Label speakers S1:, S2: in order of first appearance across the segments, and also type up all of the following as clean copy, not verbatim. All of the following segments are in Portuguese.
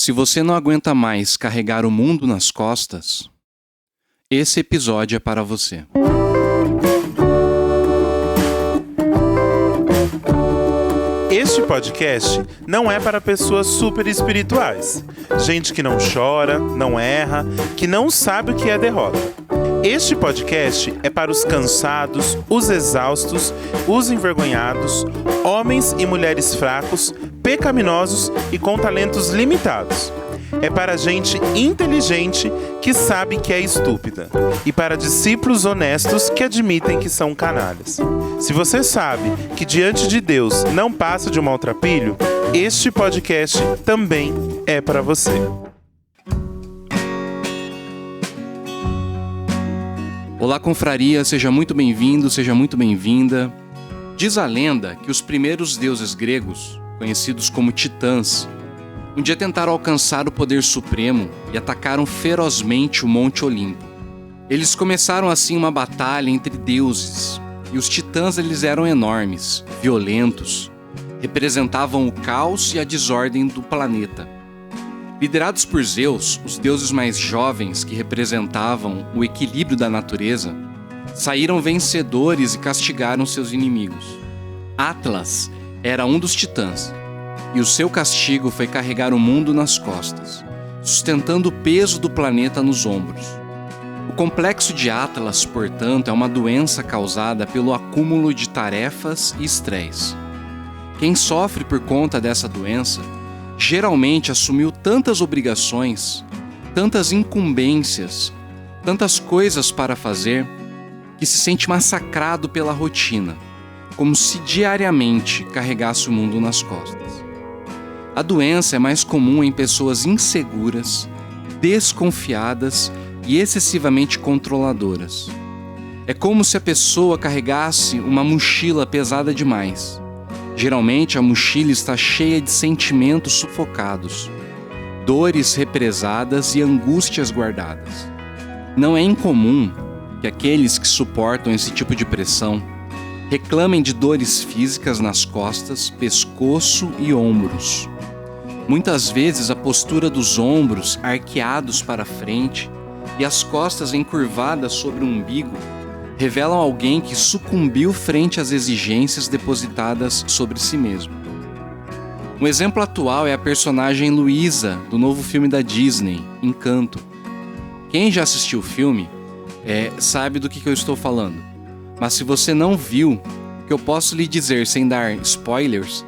S1: Se você não aguenta mais carregar o mundo nas costas, esse episódio é para você.
S2: Este podcast não é para pessoas super espirituais, gente que não chora, não erra, que não sabe o que é derrota. Este podcast é para os cansados, os exaustos, os envergonhados, homens e mulheres fracos, pecaminosos e com talentos limitados. É para gente inteligente que sabe que é estúpida e para discípulos honestos que admitem que são canalhas. Se você sabe que diante de Deus não passa de um maltrapilho, este podcast também é para você.
S1: Olá, confraria, seja muito bem-vindo, seja muito bem-vinda. Diz a lenda que os primeiros deuses gregos, conhecidos como titãs, um dia tentaram alcançar o poder supremo e atacaram ferozmente o Monte Olimpo. Eles começaram assim uma batalha entre deuses, e os titãs eles eram enormes, violentos, representavam o caos e a desordem do planeta. Liderados por Zeus, os deuses mais jovens que representavam o equilíbrio da natureza, saíram vencedores e castigaram seus inimigos. Atlas era um dos titãs, e o seu castigo foi carregar o mundo nas costas, sustentando o peso do planeta nos ombros. O complexo de Atlas, portanto, é uma doença causada pelo acúmulo de tarefas e estresse. Quem sofre por conta dessa doença geralmente assumiu tantas obrigações, tantas incumbências, tantas coisas para fazer, que se sente massacrado pela rotina, como se diariamente carregasse o mundo nas costas. A doença é mais comum em pessoas inseguras, desconfiadas e excessivamente controladoras. É como se a pessoa carregasse uma mochila pesada demais. Geralmente a mochila está cheia de sentimentos sufocados, dores represadas e angústias guardadas. Não é incomum que aqueles que suportam esse tipo de pressão reclamem de dores físicas nas costas, pescoço e ombros. Muitas vezes a postura dos ombros arqueados para frente e as costas encurvadas sobre o umbigo revelam alguém que sucumbiu frente às exigências depositadas sobre si mesmo. Um exemplo atual é a personagem Luísa, do novo filme da Disney, Encanto. Quem já assistiu o filme sabe do que eu estou falando. Mas se você não viu, o que eu posso lhe dizer sem dar spoilers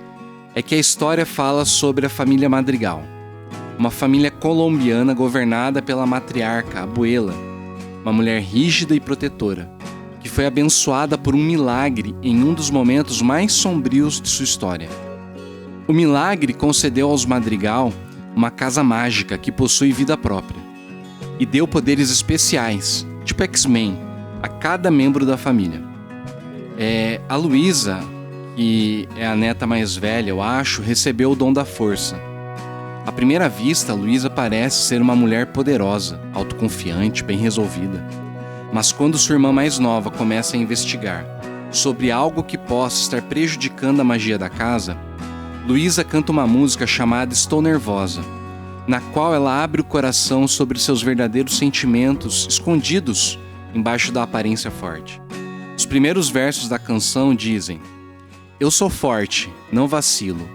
S1: é que a história fala sobre a família Madrigal, uma família colombiana governada pela matriarca Abuela, uma mulher rígida e protetora, que foi abençoada por um milagre em um dos momentos mais sombrios de sua história. O milagre concedeu aos Madrigal uma casa mágica que possui vida própria e deu poderes especiais, tipo X-Men, a cada membro da família. A Luísa, que é a neta mais velha, eu acho, recebeu o dom da força. À primeira vista, Luísa parece ser uma mulher poderosa, autoconfiante, bem resolvida. Mas quando sua irmã mais nova começa a investigar sobre algo que possa estar prejudicando a magia da casa, Luísa canta uma música chamada Estou Nervosa, na qual ela abre o coração sobre seus verdadeiros sentimentos escondidos embaixo da aparência forte. Os primeiros versos da canção dizem: Eu sou forte, não vacilo.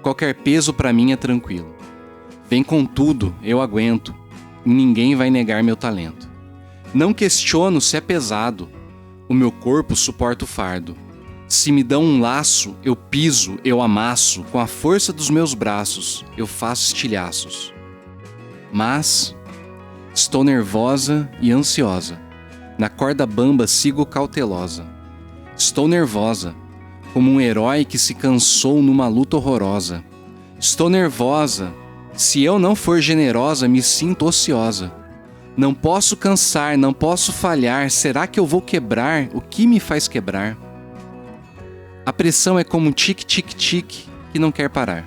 S1: Qualquer peso pra mim é tranquilo. Vem com tudo, eu aguento. E ninguém vai negar meu talento. Não questiono se é pesado. O meu corpo suporta o fardo. Se me dão um laço, eu piso, eu amasso. Com a força dos meus braços, eu faço estilhaços. Mas estou nervosa e ansiosa. Na corda bamba sigo cautelosa. Estou nervosa, como um herói que se cansou numa luta horrorosa. Estou nervosa, se eu não for generosa, me sinto ociosa. Não posso cansar, não posso falhar, será que eu vou quebrar? O que me faz quebrar? A pressão é como um tique-tique-tique que não quer parar.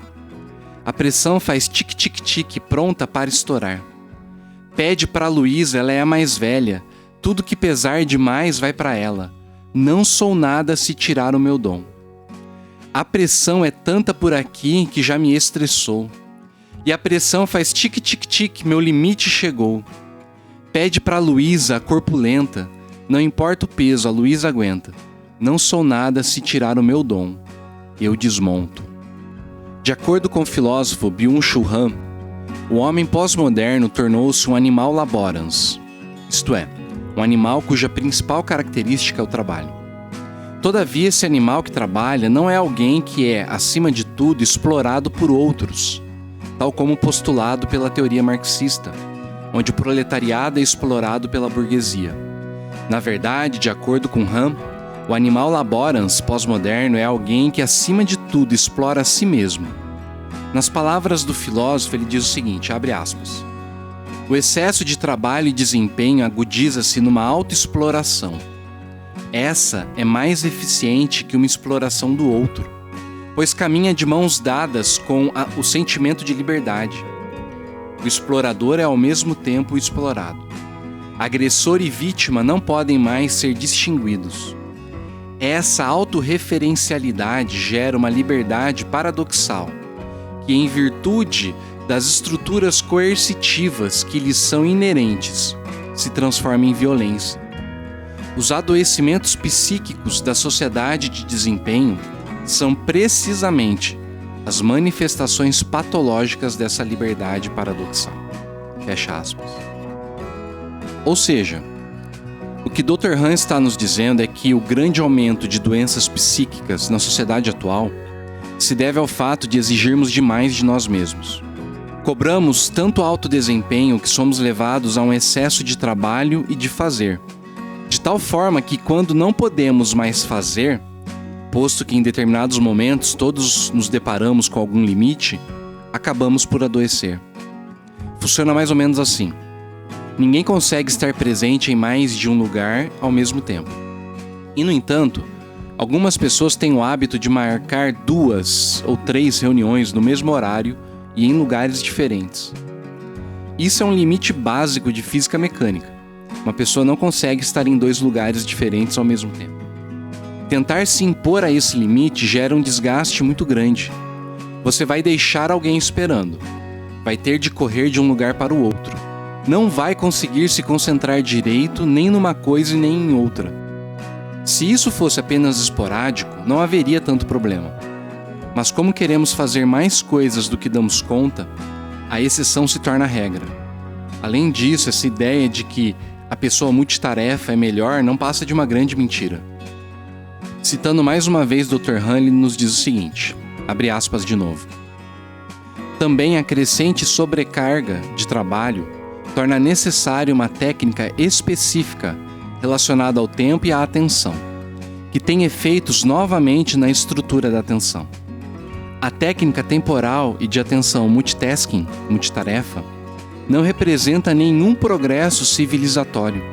S1: A pressão faz tique-tique-tique, pronta para estourar. Pede para Luísa, ela é a mais velha, tudo que pesar demais vai para ela. Não sou nada se tirar o meu dom. A pressão é tanta por aqui que já me estressou. E a pressão faz tic-tic-tic, meu limite chegou. Pede pra Luísa, a corpulenta, não importa o peso, a Luísa aguenta. Não sou nada se tirar o meu dom. Eu desmonto. De acordo com o filósofo Byung-Chul Han, o homem pós-moderno tornou-se um animal laborans, isto é, um animal cuja principal característica é o trabalho. Todavia, esse animal que trabalha não é alguém que é, acima de tudo, explorado por outros, tal como postulado pela teoria marxista, onde o proletariado é explorado pela burguesia. Na verdade, de acordo com Han, o animal laborans pós-moderno é alguém que, acima de tudo, explora a si mesmo. Nas palavras do filósofo, ele diz o seguinte, abre aspas, o excesso de trabalho e desempenho agudiza-se numa autoexploração. Essa é mais eficiente que uma exploração do outro, pois caminha de mãos dadas com o sentimento de liberdade. O explorador é ao mesmo tempo o explorado. Agressor e vítima não podem mais ser distinguidos. Essa autorreferencialidade gera uma liberdade paradoxal, que, em virtude das estruturas coercitivas que lhes são inerentes, se transforma em violência. Os adoecimentos psíquicos da sociedade de desempenho são precisamente as manifestações patológicas dessa liberdade paradoxal. Fecha aspas. Ou seja, o que Dr. Han está nos dizendo é que o grande aumento de doenças psíquicas na sociedade atual se deve ao fato de exigirmos demais de nós mesmos. Cobramos tanto alto desempenho que somos levados a um excesso de trabalho e de fazer, de tal forma que quando não podemos mais fazer, posto que em determinados momentos todos nos deparamos com algum limite, acabamos por adoecer. Funciona mais ou menos assim. Ninguém consegue estar presente em mais de um lugar ao mesmo tempo. E, no entanto, algumas pessoas têm o hábito de marcar 2 ou 3 reuniões no mesmo horário e em lugares diferentes. Isso é um limite básico de física mecânica. Uma pessoa não consegue estar em 2 lugares diferentes ao mesmo tempo. Tentar se impor a esse limite gera um desgaste muito grande. Você vai deixar alguém esperando. Vai ter de correr de um lugar para o outro. Não vai conseguir se concentrar direito nem numa coisa e nem em outra. Se isso fosse apenas esporádico, não haveria tanto problema. Mas como queremos fazer mais coisas do que damos conta, a exceção se torna a regra. Além disso, essa ideia de que a pessoa multitarefa é melhor não passa de uma grande mentira. Citando mais uma vez Dr. Han, ele nos diz o seguinte, abre aspas de novo. Também a crescente sobrecarga de trabalho torna necessária uma técnica específica relacionada ao tempo e à atenção, que tem efeitos novamente na estrutura da atenção. A técnica temporal e de atenção multitasking, multitarefa, não representa nenhum progresso civilizatório.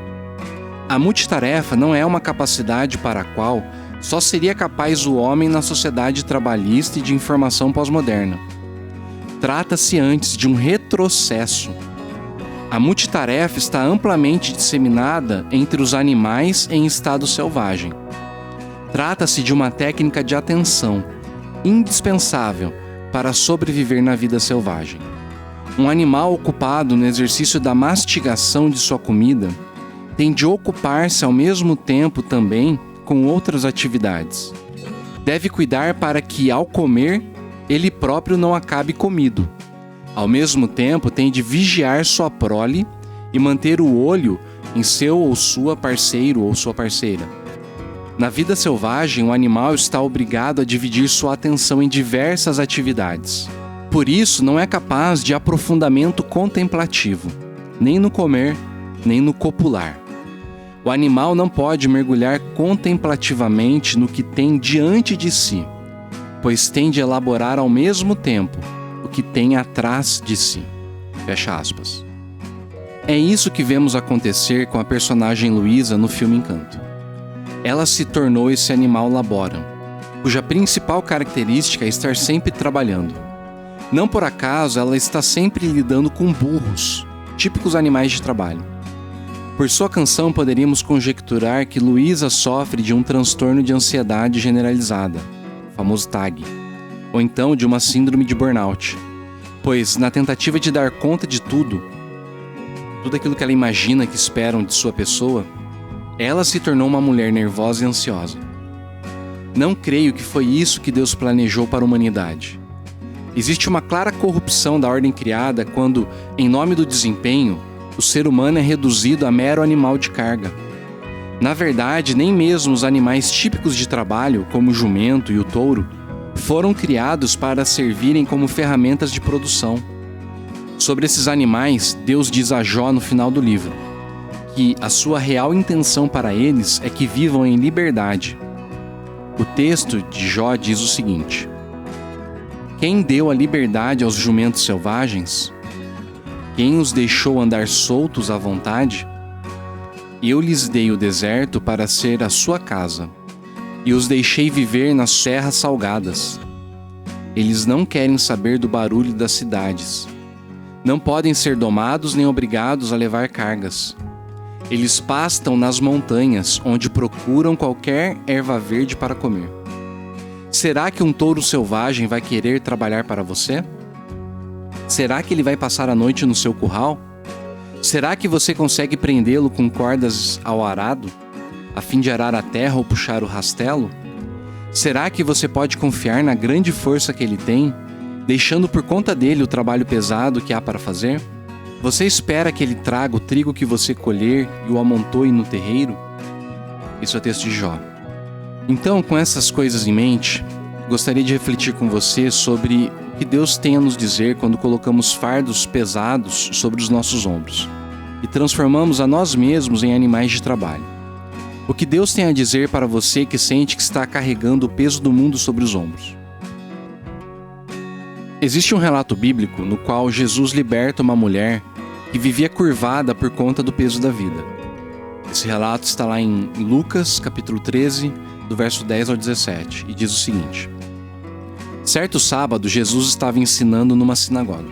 S1: A multitarefa não é uma capacidade para a qual só seria capaz o homem na sociedade trabalhista e de informação pós-moderna. Trata-se antes de um retrocesso. A multitarefa está amplamente disseminada entre os animais em estado selvagem. Trata-se de uma técnica de atenção, indispensável para sobreviver na vida selvagem. Um animal ocupado no exercício da mastigação de sua comida tem de ocupar-se ao mesmo tempo também com outras atividades. Deve cuidar para que, ao comer, ele próprio não acabe comido. Ao mesmo tempo, tem de vigiar sua prole e manter o olho em seu ou sua parceiro ou sua parceira. Na vida selvagem, o animal está obrigado a dividir sua atenção em diversas atividades. Por isso, não é capaz de aprofundamento contemplativo, nem no comer, nem no copular. O animal não pode mergulhar contemplativamente no que tem diante de si, pois tem de elaborar ao mesmo tempo o que tem atrás de si. Fecha aspas. É isso que vemos acontecer com a personagem Luísa no filme Encanto. Ela se tornou esse animal laboran, cuja principal característica é estar sempre trabalhando. Não por acaso ela está sempre lidando com burros, típicos animais de trabalho. Por sua canção poderíamos conjecturar que Luísa sofre de um transtorno de ansiedade generalizada, o famoso TAG, ou então de uma síndrome de burnout, pois na tentativa de dar conta de tudo aquilo que ela imagina que esperam de sua pessoa, ela se tornou uma mulher nervosa e ansiosa. Não creio que foi isso que Deus planejou para a humanidade. Existe uma clara corrupção da ordem criada quando, em nome do desempenho, o ser humano é reduzido a mero animal de carga. Na verdade, nem mesmo os animais típicos de trabalho, como o jumento e o touro, foram criados para servirem como ferramentas de produção. Sobre esses animais, Deus diz a Jó no final do livro que a sua real intenção para eles é que vivam em liberdade. O texto de Jó diz o seguinte: quem deu a liberdade aos jumentos selvagens? Quem os deixou andar soltos à vontade? Eu lhes dei o deserto para ser a sua casa, e os deixei viver nas serras salgadas. Eles não querem saber do barulho das cidades. Não podem ser domados nem obrigados a levar cargas. Eles pastam nas montanhas, onde procuram qualquer erva verde para comer. Será que um touro selvagem vai querer trabalhar para você? Será que ele vai passar a noite no seu curral? Será que você consegue prendê-lo com cordas ao arado, a fim de arar a terra ou puxar o rastelo? Será que você pode confiar na grande força que ele tem, deixando por conta dele o trabalho pesado que há para fazer? Você espera que ele traga o trigo que você colher e o amontoe no terreiro? Isso é o texto de Jó. Então, com essas coisas em mente, gostaria de refletir com você sobre o que Deus tem a nos dizer quando colocamos fardos pesados sobre os nossos ombros e transformamos a nós mesmos em animais de trabalho. O que Deus tem a dizer para você que sente que está carregando o peso do mundo sobre os ombros. Existe um relato bíblico no qual Jesus liberta uma mulher que vivia curvada por conta do peso da vida. Esse relato está lá em Lucas, capítulo 13, do verso 10 ao 17, e diz o seguinte: certo sábado, Jesus estava ensinando numa sinagoga,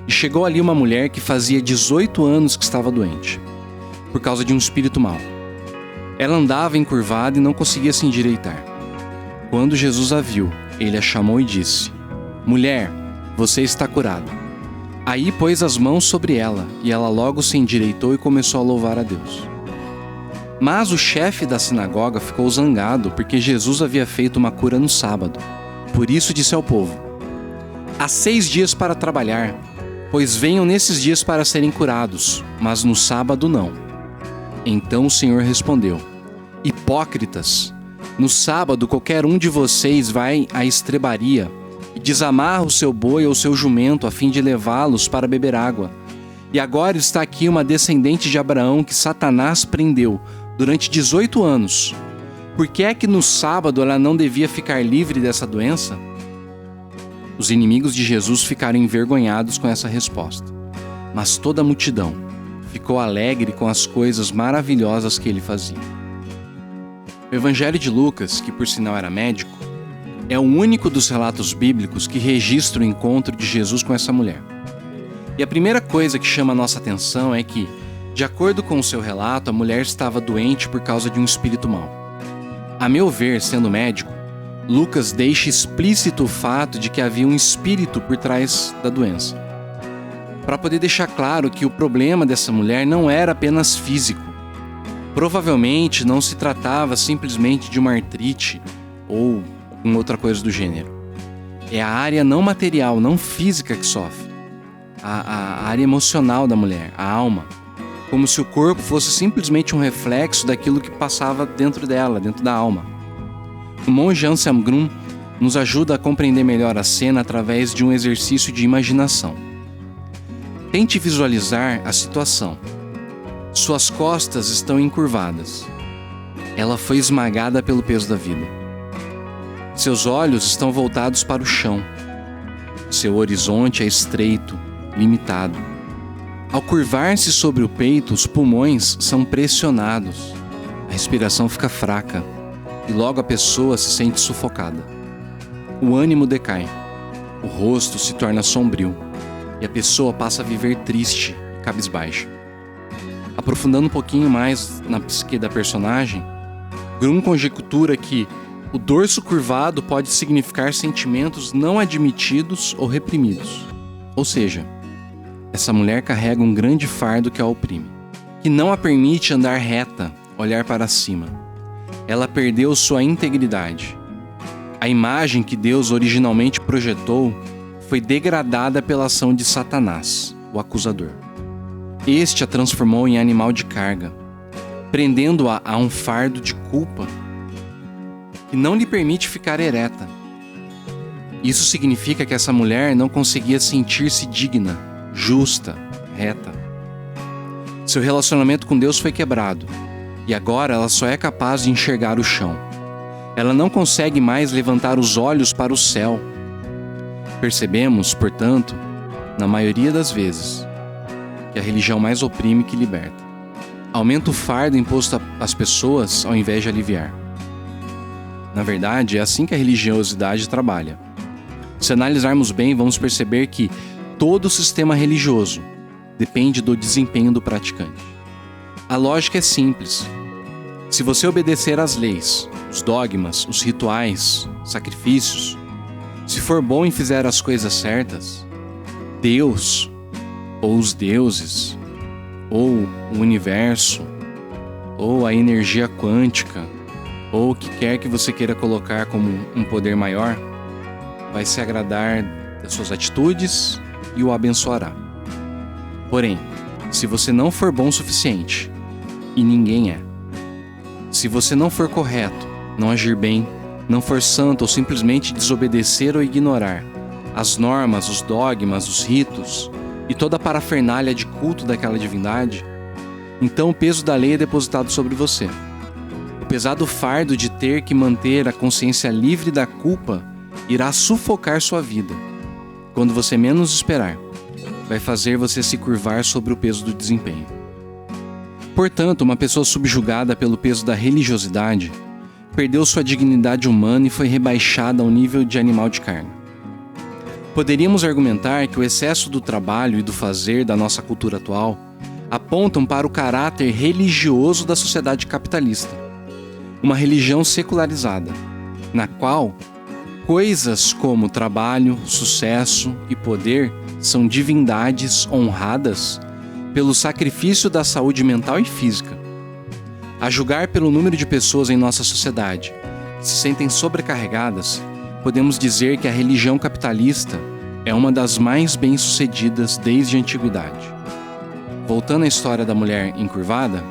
S1: e chegou ali uma mulher que fazia 18 anos que estava doente, por causa de um espírito mau. Ela andava encurvada e não conseguia se endireitar. Quando Jesus a viu, ele a chamou e disse: mulher, você está curada. Aí pôs as mãos sobre ela, e ela logo se endireitou e começou a louvar a Deus. Mas o chefe da sinagoga ficou zangado porque Jesus havia feito uma cura no sábado. Por isso disse ao povo: há 6 dias para trabalhar, pois venham nesses dias para serem curados, mas no sábado não. Então o Senhor respondeu: hipócritas, no sábado qualquer um de vocês vai à estrebaria e desamarra o seu boi ou seu jumento a fim de levá-los para beber água. E agora está aqui uma descendente de Abraão que Satanás prendeu durante 18 anos. Por que é que no sábado ela não devia ficar livre dessa doença? Os inimigos de Jesus ficaram envergonhados com essa resposta, mas toda a multidão ficou alegre com as coisas maravilhosas que ele fazia. O Evangelho de Lucas, que por sinal era médico, é o único dos relatos bíblicos que registra o encontro de Jesus com essa mulher. E a primeira coisa que chama a nossa atenção é que, de acordo com o seu relato, a mulher estava doente por causa de um espírito mau. A meu ver, sendo médico, Lucas deixa explícito o fato de que havia um espírito por trás da doença, para poder deixar claro que o problema dessa mulher não era apenas físico. Provavelmente não se tratava simplesmente de uma artrite ou outra coisa do gênero. É a área não material, não física que sofre. A área emocional da mulher, a alma. Como se o corpo fosse simplesmente um reflexo daquilo que passava dentro dela, dentro da alma. O monge Anselm Grun nos ajuda a compreender melhor a cena através de um exercício de imaginação. Tente visualizar a situação. Suas costas estão encurvadas. Ela foi esmagada pelo peso da vida. Seus olhos estão voltados para o chão. Seu horizonte é estreito, limitado. Ao curvar-se sobre o peito, os pulmões são pressionados. A respiração fica fraca e logo a pessoa se sente sufocada. O ânimo decai. O rosto se torna sombrio e a pessoa passa a viver triste e cabisbaixa. Aprofundando um pouquinho mais na psique da personagem, Grun conjectura que o dorso curvado pode significar sentimentos não admitidos ou reprimidos. Ou seja, essa mulher carrega um grande fardo que a oprime, que não a permite andar reta, olhar para cima. Ela perdeu sua integridade. A imagem que Deus originalmente projetou foi degradada pela ação de Satanás, o acusador. Este a transformou em animal de carga, prendendo-a a um fardo de culpa que não lhe permite ficar ereta. Isso significa que essa mulher não conseguia sentir-se digna, justa, reta. Seu relacionamento com Deus foi quebrado, e agora ela só é capaz de enxergar o chão. Ela não consegue mais levantar os olhos para o céu. Percebemos, portanto, na maioria das vezes, que a religião mais oprime que liberta. Aumenta o fardo imposto às pessoas ao invés de aliviar. Na verdade, é assim que a religiosidade trabalha. Se analisarmos bem, vamos perceber que todo o sistema religioso depende do desempenho do praticante. A lógica é simples. Se você obedecer às leis, os dogmas, os rituais, sacrifícios, se for bom e fizer as coisas certas, Deus, ou os deuses, ou o universo, ou a energia quântica, ou o que quer que você queira colocar como um poder maior, vai se agradar das suas atitudes e o abençoará. Porém, se você não for bom o suficiente, e ninguém é, se você não for correto, não agir bem, não for santo ou simplesmente desobedecer ou ignorar as normas, os dogmas, os ritos e toda a parafernália de culto daquela divindade, então o peso da lei é depositado sobre você. O pesado fardo de ter que manter a consciência livre da culpa irá sufocar sua vida. Quando você menos esperar, vai fazer você se curvar sobre o peso do desempenho. Portanto, uma pessoa subjugada pelo peso da religiosidade perdeu sua dignidade humana e foi rebaixada ao nível de animal de carga. Poderíamos argumentar que o excesso do trabalho e do fazer da nossa cultura atual apontam para o caráter religioso da sociedade capitalista, uma religião secularizada, na qual coisas como trabalho, sucesso e poder são divindades honradas pelo sacrifício da saúde mental e física. A julgar pelo número de pessoas em nossa sociedade que se sentem sobrecarregadas, podemos dizer que a religião capitalista é uma das mais bem-sucedidas desde a antiguidade. Voltando à história da mulher encurvada,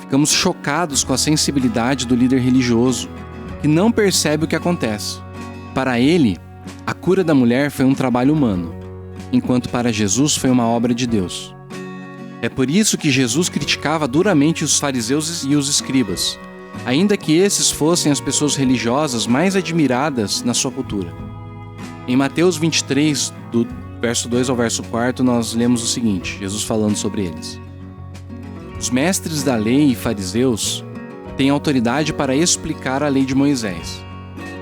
S1: ficamos chocados com a sensibilidade do líder religioso, que não percebe o que acontece. Para ele, a cura da mulher foi um trabalho humano, enquanto para Jesus foi uma obra de Deus. É por isso que Jesus criticava duramente os fariseus e os escribas, ainda que esses fossem as pessoas religiosas mais admiradas na sua cultura. Em Mateus 23, do verso 2 ao verso 4, nós lemos o seguinte, Jesus falando sobre eles. Os mestres da lei e fariseus têm autoridade para explicar a lei de Moisés.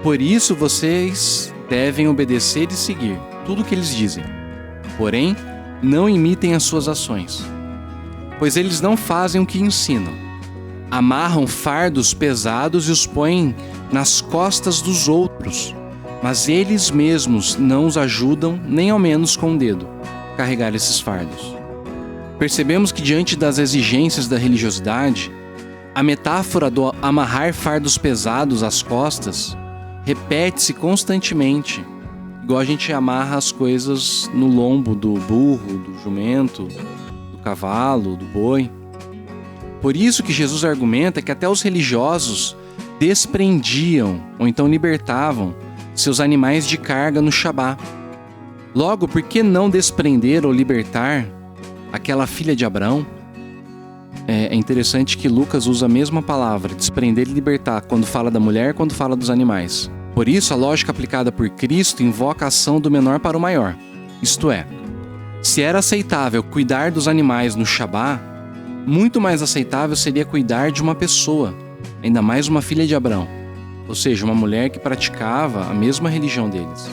S1: Por isso vocês devem obedecer e seguir tudo o que eles dizem. Porém, não imitem as suas ações, pois eles não fazem o que ensinam. Amarram fardos pesados e os põem nas costas dos outros, mas eles mesmos não os ajudam, nem ao menos com o dedo, a carregar esses fardos. Percebemos que diante das exigências da religiosidade, a metáfora do amarrar fardos pesados às costas repete-se constantemente, igual a gente amarra as coisas no lombo do burro, do jumento, do cavalo, do boi. Por isso que Jesus argumenta que até os religiosos desprendiam ou então libertavam seus animais de carga no Shabá. Logo, por que não desprender ou libertar aquela filha de Abraão? É interessante que Lucas usa a mesma palavra, desprender e libertar, quando fala da mulher, quando fala dos animais. Por isso, a lógica aplicada por Cristo invoca a ação do menor para o maior. Isto é, se era aceitável cuidar dos animais no Shabá, muito mais aceitável seria cuidar de uma pessoa, ainda mais uma filha de Abraão, ou seja, uma mulher que praticava a mesma religião deles.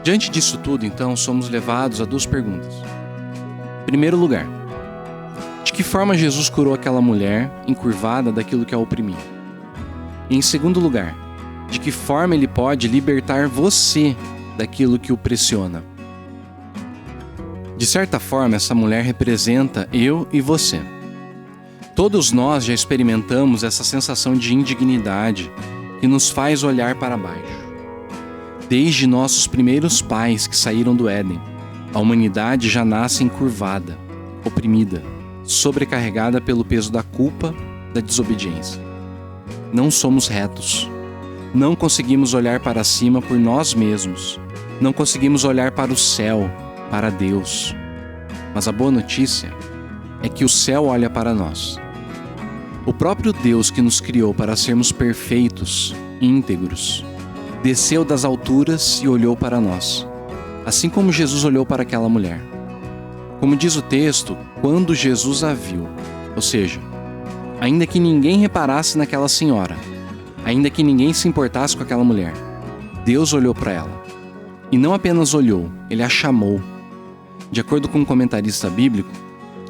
S1: Diante disso tudo, então, somos levados a duas perguntas. Em primeiro lugar, de que forma Jesus curou aquela mulher encurvada daquilo que a oprimia? E em segundo lugar, de que forma ele pode libertar você daquilo que o pressiona? De certa forma, essa mulher representa eu e você. Todos nós já experimentamos essa sensação de indignidade que nos faz olhar para baixo. Desde nossos primeiros pais que saíram do Éden, a humanidade já nasce encurvada, oprimida, sobrecarregada pelo peso da culpa, da desobediência. Não somos retos. Não conseguimos olhar para cima por nós mesmos. Não conseguimos olhar para o céu, para Deus. Mas a boa notícia é que o céu olha para nós. O próprio Deus que nos criou para sermos perfeitos, íntegros, desceu das alturas e olhou para nós, assim como Jesus olhou para aquela mulher. Como diz o texto, quando Jesus a viu, ou seja, ainda que ninguém reparasse naquela senhora, ainda que ninguém se importasse com aquela mulher, Deus olhou para ela. E não apenas olhou, ele a chamou. De acordo com um comentarista bíblico,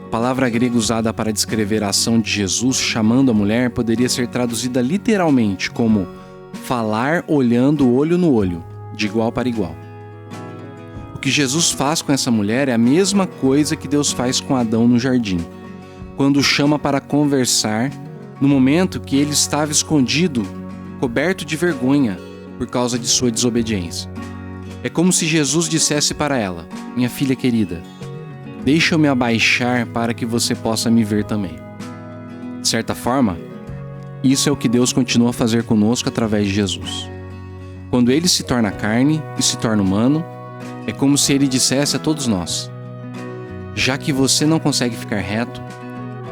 S1: a palavra grega usada para descrever a ação de Jesus chamando a mulher poderia ser traduzida literalmente como falar olhando olho no olho, de igual para igual. O que Jesus faz com essa mulher é a mesma coisa que Deus faz com Adão no jardim, quando o chama para conversar no momento que ele estava escondido, coberto de vergonha por causa de sua desobediência. É como se Jesus dissesse para ela: minha filha querida, deixa eu me abaixar para que você possa me ver também. De certa forma, isso é o que Deus continua a fazer conosco através de Jesus. Quando ele se torna carne e se torna humano, é como se ele dissesse a todos nós: já que você não consegue ficar reto,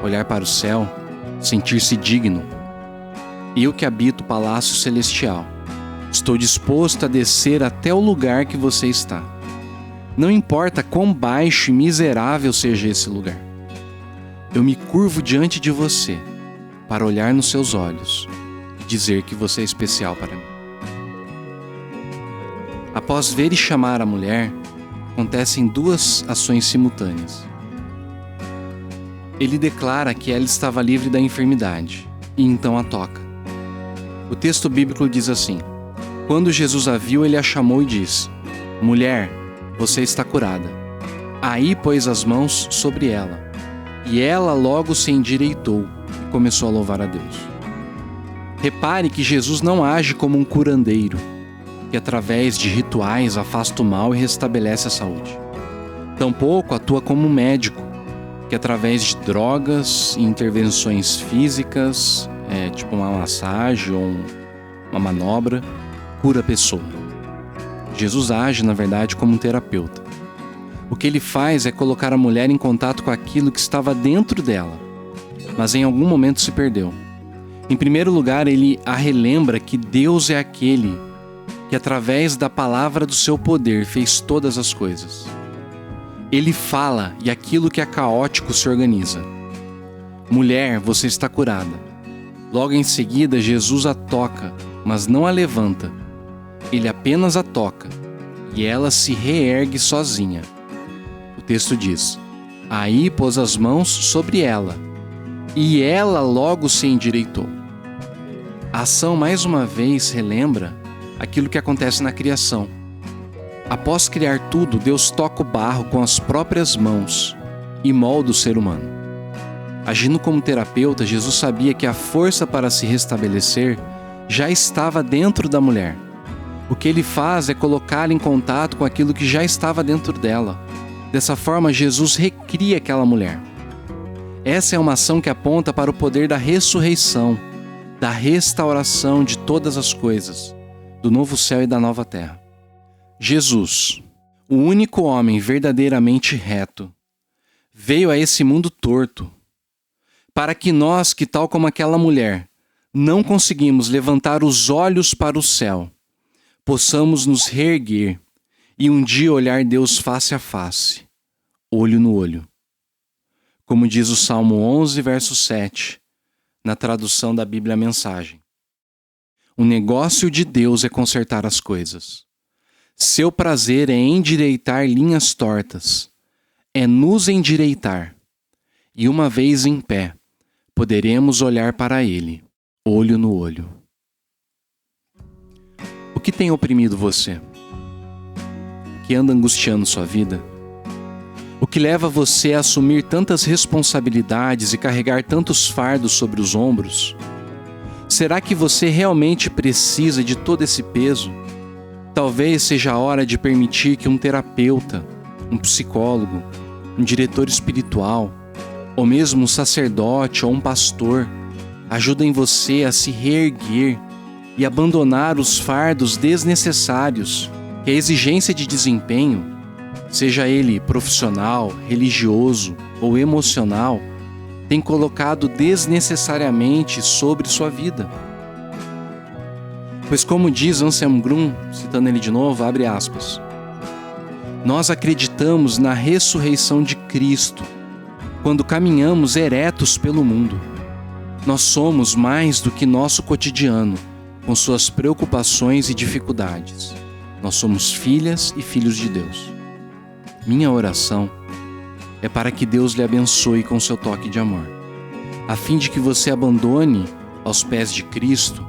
S1: olhar para o céu, sentir-se digno, eu que habito o palácio celestial, estou disposto a descer até o lugar que você está. Não importa quão baixo e miserável seja esse lugar. Eu me curvo diante de você para olhar nos seus olhos e dizer que você é especial para mim. Após ver e chamar a mulher, acontecem duas ações simultâneas. Ele declara que ela estava livre da enfermidade e então a toca. O texto bíblico diz assim: quando Jesus a viu, ele a chamou e disse: mulher, você está curada. Aí pôs as mãos sobre ela, e ela logo se endireitou e começou a louvar a Deus. Repare que Jesus não age como um curandeiro, que através de rituais afasta o mal e restabelece a saúde. Tampouco atua como um médico, que através de drogas e intervenções físicas, tipo uma massagem ou uma manobra, cura a pessoa. Jesus age, na verdade, como um terapeuta. O que ele faz é colocar a mulher em contato com aquilo que estava dentro dela, mas em algum momento se perdeu. Em primeiro lugar, ele a relembra que Deus é aquele que, através da palavra do seu poder, fez todas as coisas. Ele fala e aquilo que é caótico se organiza. Mulher, você está curada. Logo em seguida, Jesus a toca, mas não a levanta. Ele apenas a toca, e ela se reergue sozinha. O texto diz: aí pôs as mãos sobre ela, e ela logo se endireitou. A ação mais uma vez relembra aquilo que acontece na criação. Após criar tudo, Deus toca o barro com as próprias mãos e molda o ser humano. Agindo como terapeuta, Jesus sabia que a força para se restabelecer já estava dentro da mulher. O que ele faz é colocá-la em contato com aquilo que já estava dentro dela. Dessa forma, Jesus recria aquela mulher. Essa é uma ação que aponta para o poder da ressurreição, da restauração de todas as coisas, do novo céu e da nova terra. Jesus, o único homem verdadeiramente reto, veio a esse mundo torto, para que nós, que tal como aquela mulher, não conseguimos levantar os olhos para o céu, possamos nos reerguer e um dia olhar Deus face a face, olho no olho. Como diz o Salmo 11, verso 7, na tradução da Bíblia Mensagem. O negócio de Deus é consertar as coisas. Seu prazer é endireitar linhas tortas, é nos endireitar. E uma vez em pé, poderemos olhar para Ele, olho no olho. O que tem oprimido você? O que anda angustiando sua vida? O que leva você a assumir tantas responsabilidades e carregar tantos fardos sobre os ombros? Será que você realmente precisa de todo esse peso? Talvez seja a hora de permitir que um terapeuta, um psicólogo, um diretor espiritual, ou mesmo um sacerdote ou um pastor, ajudem você a se reerguer e abandonar os fardos desnecessários que a exigência de desempenho, seja ele profissional, religioso ou emocional, tem colocado desnecessariamente sobre sua vida. Pois como diz Anselm Grün, citando ele de novo, abre aspas, nós acreditamos na ressurreição de Cristo quando caminhamos eretos pelo mundo. Nós somos mais do que nosso cotidiano, com suas preocupações e dificuldades. Nós somos filhas e filhos de Deus. Minha oração é para que Deus lhe abençoe com seu toque de amor, a fim de que você abandone aos pés de Cristo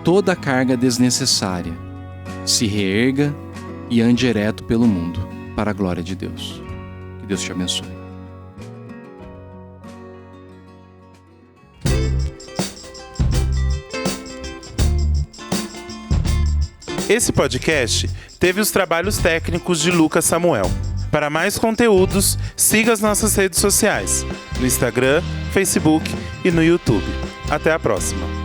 S1: toda a carga desnecessária, se reerga e ande ereto pelo mundo, para a glória de Deus. Que Deus te abençoe.
S2: Esse podcast teve os trabalhos técnicos de Lucas Samuel. Para mais conteúdos, siga as nossas redes sociais, no Instagram, Facebook e no YouTube. Até a próxima!